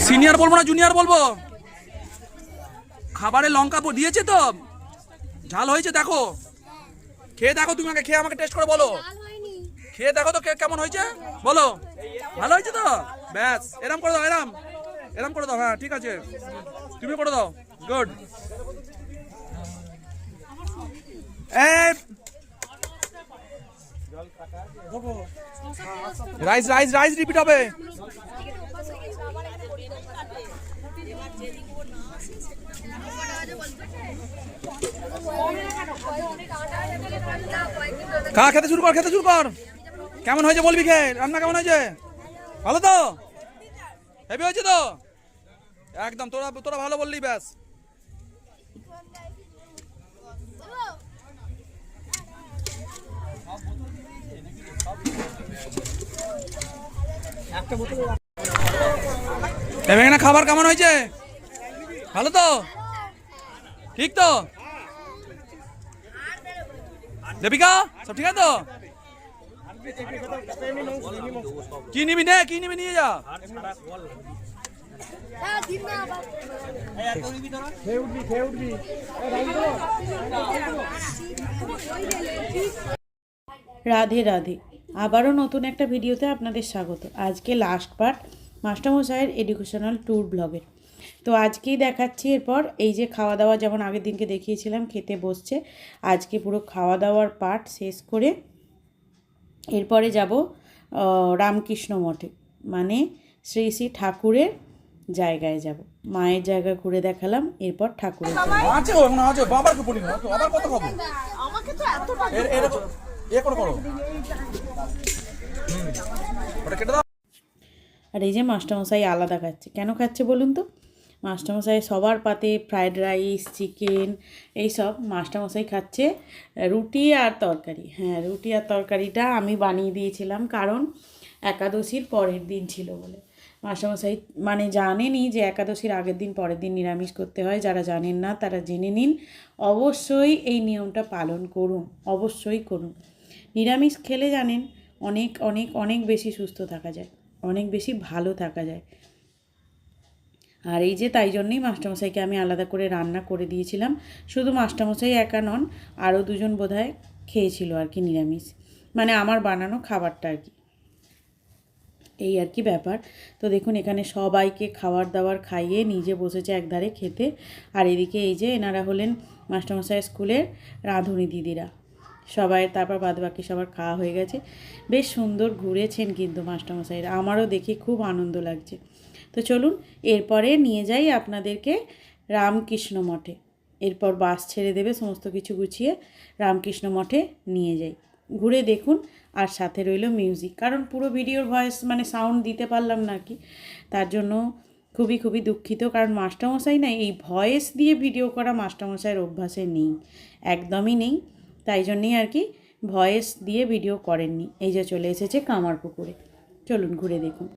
Senior বলবো না junior বলবো? খাবারে লঙ্কা দিয়েছে তো, ঝাল হয়েছে দেখো, খেয়ে দেখো, তুমি আগে খেয়ে আমাকে টেস্ট করে বলো, খেয়ে দেখো তো কেমন হয়েছে বলো। ভালো হয়েছে তো? ব্যাস, এরম করে দাও, এরম এরম করে দাও। হ্যাঁ ঠিক আছে, তুমি করে দাও। Good. Rice rice rice repeat হবে। খা, খেতে শুরু কর, খেতে শুরু কর। কেমন হয়েছে বলবি, খেয়ে রান্না কেমন হয়েছে? ভালো তো? হেভি হয়েছে তো? একদম, তোরা তোরা ভালো বললি, ব্যাস। এখানে খাবার কেমন হয়েছে? ভালো তো? ঠিক তো? দেবিকা সব ঠিক আছে তো? কি নিবি নে, কি নিবি নিয়ে যা। রাধে রাধে, আবারও নতুন একটা ভিডিওতে আপনাদের স্বাগত। আজকে লাস্ট পার্ট মাস্টারমশাইয়ের এডুকেশনাল ট্যুর ব্লগের। তো আজকেই দেখাচ্ছি এরপর এই যে খাওয়া দাওয়া, যেমন আগের দিনকে দেখিয়েছিলাম খেতে বসছে, আজকে পুরো খাওয়া দাওয়ার পার্ট শেষ করে এরপরে যাব রামকৃষ্ণ মঠে, মানে শ্রী শ্রী ঠাকুরের জায়গায় যাব। মায়ের জায়গা ঘুরে দেখালাম, এরপর ঠাকুরের আছে না আছে, বাবার কে পড়ি না তো, আবার কত খাবো? আমাকে তো এত এ করো করো। ওটা কেটে দাও। আর এই যে মাস্টারমশাই আলাদা খাচ্ছে, কেন খাচ্ছে বলুন তো? মাস্টারমশাই সবার পাতে ফ্রায়েড রাইস, চিকেন, এইসব মাস্টারমশাই খাচ্ছে রুটি আর তরকারি। হ্যাঁ, রুটি আর তরকারিটা আমি বানিয়ে দিয়েছিলাম, কারণ একাদশীর পরের দিন ছিল বলে। মাস্টারমশাই মানে জানেনই যে একাদশীর আগের দিন পরের দিন নিরামিষ করতে হয়। যারা জানেন না তারা জেনে নিন, অবশ্যই এই নিয়মটা পালন করুন, অবশ্যই করুন। নিরামিষ খেলে জানেন অনেক অনেক অনেক বেশি সুস্থ থাকা যায়, অনেক বেশি ভালো থাকা যায়। আর এই যে তাই জন্যই মাস্টারমশাইকে আমি আলাদা করে রান্না করে দিয়েছিলাম। শুধু মাস্টারমশাই একা নন, আরও দুজন বোধহয় খেয়েছিল আর কি নিরামিষ, মানে আমার বানানো খাবারটা আর কি। এই আর কি ব্যাপার। তো দেখুন এখানে সবাইকে খাবার দাবার খাইয়ে নিজে বসেছে একধারে খেতে। আর এদিকে এই যে এনারা হলেন মাস্টারমশাই স্কুলের রাঁধুনি দিদিরা সবাই। তারপর বাদ বাকি সবার খাওয়া হয়ে গেছে। বেশ সুন্দর ঘুরেছেন কিন্তু মাস্টারমশাইরা, আমারও দেখে খুব আনন্দ লাগছে। তো চলুন এরপরে নিয়ে যাই আপনাদেরকে রামকৃষ্ণ মঠে। এরপর বাস ছেড়ে দেবে, সমস্ত কিছু গুছিয়ে রামকৃষ্ণ মঠে নিয়ে যাই। ঘুরে দেখুন, আর সাথে রইল মিউজিক, কারণ পুরো ভিডিওর ভয়েস মানে সাউন্ড দিতে পারলাম না কি, তার জন্য খুবই খুবই দুঃখিত। কারণ মাস্টারমশাই না এই ভয়েস দিয়ে ভিডিও করা মাস্টারমশাইয়ের অভ্যাসে নেই, একদমই নেই। তাই জন্যেই আর কি ভয়েস দিয়ে ভিডিও করেননি। এই যে চলে এসেছে কামারপুকুরে, চলুন ঘুরে দেখুন।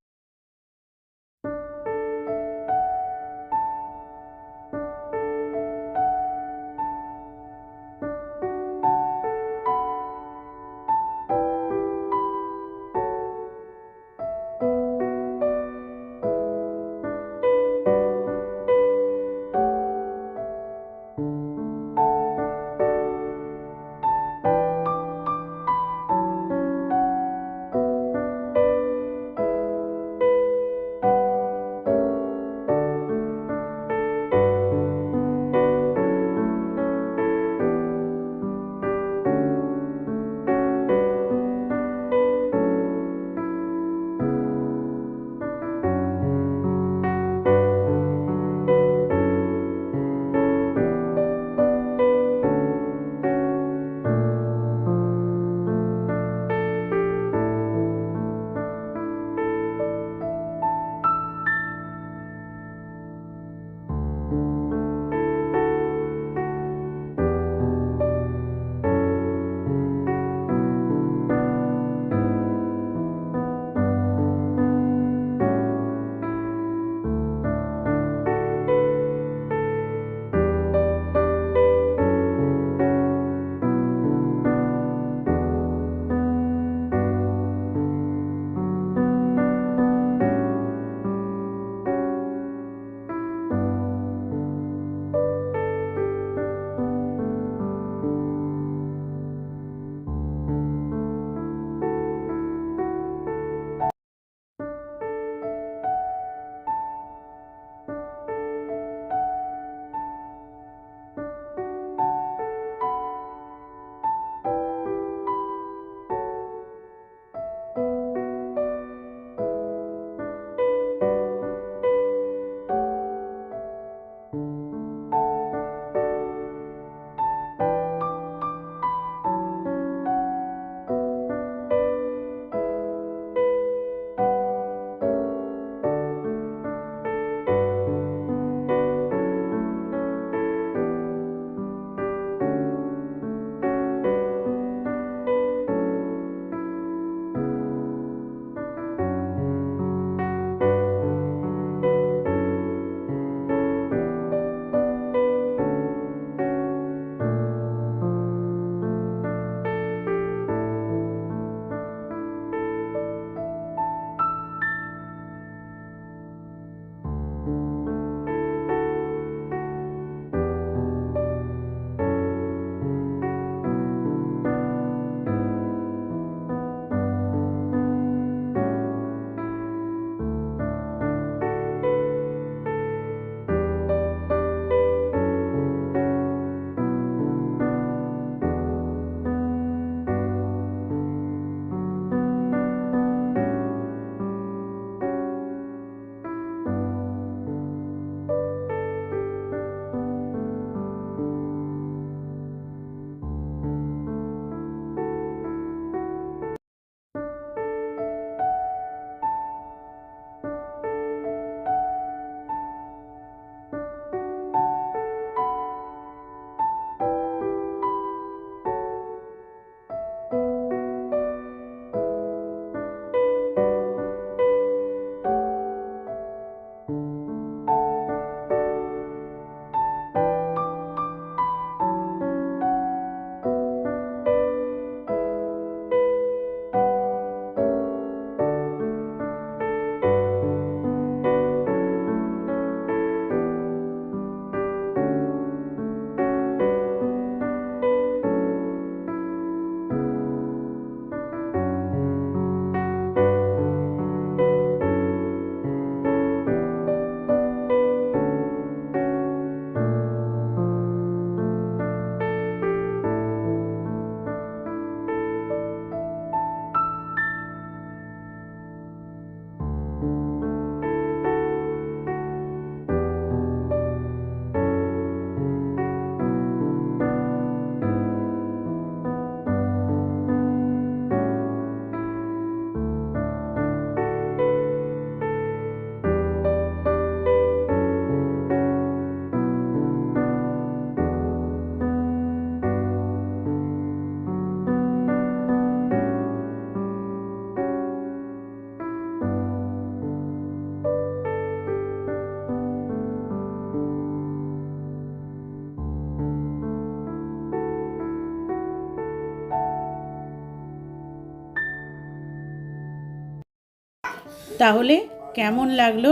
তাহলে কেমন লাগলো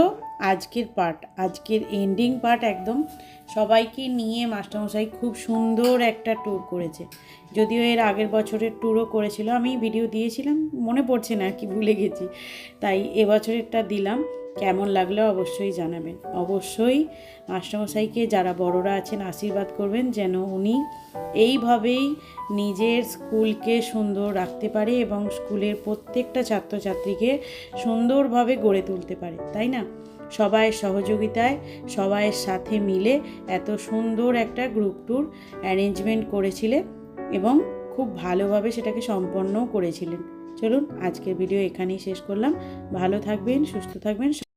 আজকের পার্ট, আজকের এন্ডিং পার্ট একদম। সবাইকে নিয়ে মাস্টারমশাই খুব সুন্দর একটা ট্যুর করেছে। যদিও এর আগের বছরের ট্যুরও করেছিল, আমি ভিডিও দিয়েছিলাম, মনে পড়ছে না আর কি, ভুলে গেছি, তাই এবছরেরটা দিলাম। কেমন লাগলো অবশ্যই জানাবেন। অবশ্যই মাস্টারমশাইকে যারা বড়রা আছেন আশীর্বাদ করবেন যেন উনি এইভাবেই নিজের স্কুলকে সুন্দর রাখতে পারে এবং স্কুলের প্রত্যেকটা ছাত্রছাত্রীকে সুন্দরভাবে গড়ে তুলতে পারে, তাই না? সবাইয়ের সহযোগিতায়, সবাইয়ের সাথে মিলে এত সুন্দর একটা গ্রুপ ট্যুর অ্যারেঞ্জমেন্ট করেছিলে এবং খুব ভালোভাবে সেটাকে সম্পন্নও করেছিলেন। চলুন আজকের ভিডিও এখানেই শেষ করলাম। ভালো থাকবেন, সুস্থ থাকবেন।